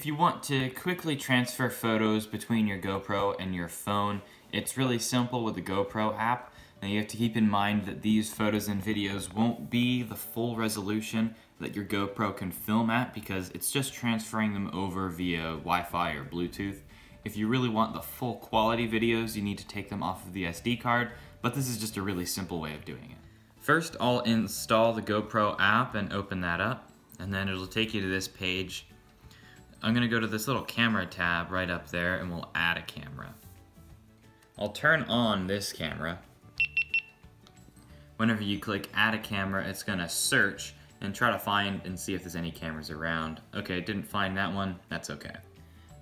If you want to quickly transfer photos between your GoPro and your phone, it's really simple with the GoPro app. Now you have to keep in mind that these photos and videos won't be the full resolution that your GoPro can film at because it's just transferring them over via Wi-Fi or Bluetooth. If you really want the full quality videos, you need to take them off of the SD card, but this is just a really simple way of doing it. First, I'll install the GoPro app and open that up, and then it'll take you to this page. I'm gonna go to this little camera tab right up there and we'll add a camera. I'll turn on this camera. Whenever you click add a camera, it's gonna search and try to find and see if there's any cameras around. Okay, didn't find that one, that's okay.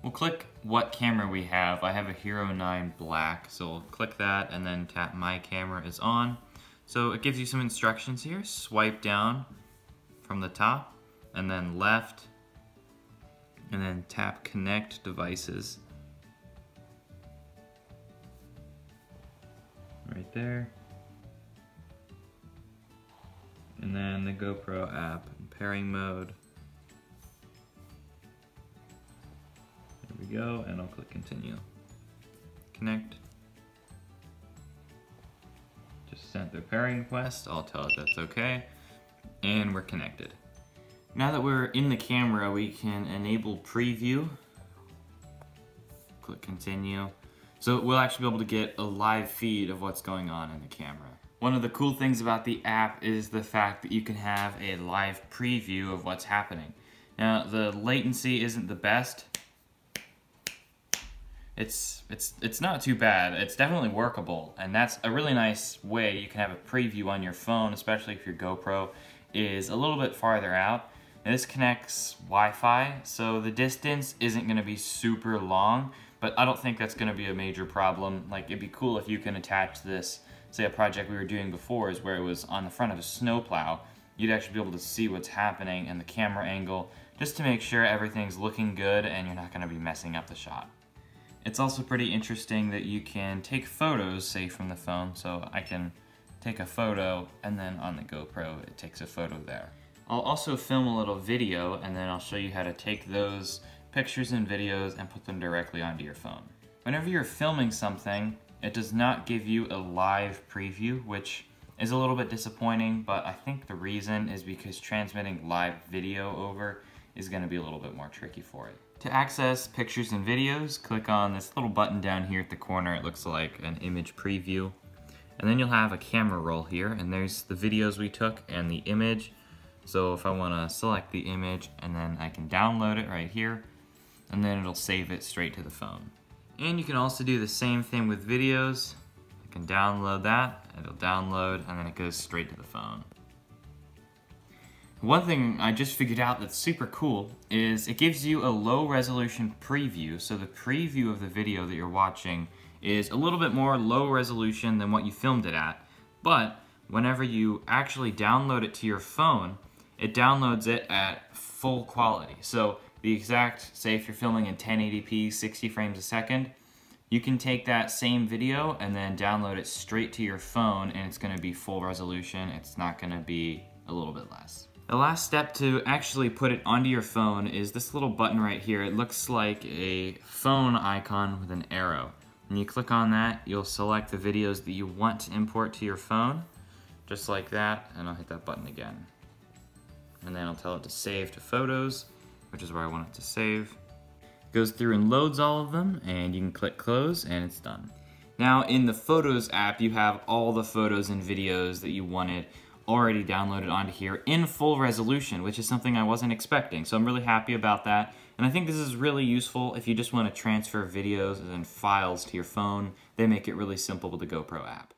We'll click what camera we have. I have a Hero 9 Black, so we'll click that and then tap my camera is on. So it gives you some instructions here. Swipe down from the top and then left, and then tap connect devices. Right there. And then the GoPro app pairing mode. There we go, and I'll click continue. Connect. Just sent the pairing request, I'll tell it that's okay. And we're connected. Now that we're in the camera, we can enable preview. Click continue. So we'll actually be able to get a live feed of what's going on in the camera. One of the cool things about the app is the fact that you can have a live preview of what's happening. Now the latency isn't the best. It's not too bad. It's definitely workable, and that's a really nice way you can have a preview on your phone, especially if your GoPro is a little bit farther out. Now, this connects Wi-Fi, so the distance isn't going to be super long, but I don't think that's going to be a major problem. Like, it'd be cool if you can attach this, say a project we were doing before is where it was on the front of a snowplow. You'd actually be able to see what's happening and the camera angle, just to make sure everything's looking good and you're not going to be messing up the shot. It's also pretty interesting that you can take photos, say from the phone, so I can take a photo and then on the GoPro it takes a photo there. I'll also film a little video and then I'll show you how to take those pictures and videos and put them directly onto your phone. Whenever you're filming something, it does not give you a live preview, which is a little bit disappointing, but I think the reason is because transmitting live video over is going to be a little bit more tricky for it. To access pictures and videos, click on this little button down here at the corner. It looks like an image preview. And then you'll have a camera roll here, and there's the videos we took and the image. So if I want to select the image, and then I can download it right here, and then it'll save it straight to the phone. And you can also do the same thing with videos. I can download that, it'll download, and then it goes straight to the phone. One thing I just figured out that's super cool is it gives you a low resolution preview. So the preview of the video that you're watching is a little bit more low resolution than what you filmed it at. But whenever you actually download it to your phone, it downloads it at full quality. So the exact, say if you're filming in 1080p, 60 frames a second, you can take that same video and then download it straight to your phone and it's gonna be full resolution. It's not gonna be a little bit less. The last step to actually put it onto your phone is this little button right here. It looks like a phone icon with an arrow. When you click on that, you'll select the videos that you want to import to your phone, just like that, and I'll hit that button again. And then I'll tell it to save to photos, which is where I want it to save. It goes through and loads all of them, and you can click close, and it's done. Now in the Photos app, you have all the photos and videos that you wanted already downloaded onto here in full resolution, which is something I wasn't expecting. So I'm really happy about that. And I think this is really useful if you just want to transfer videos and files to your phone. They make it really simple with the GoPro app.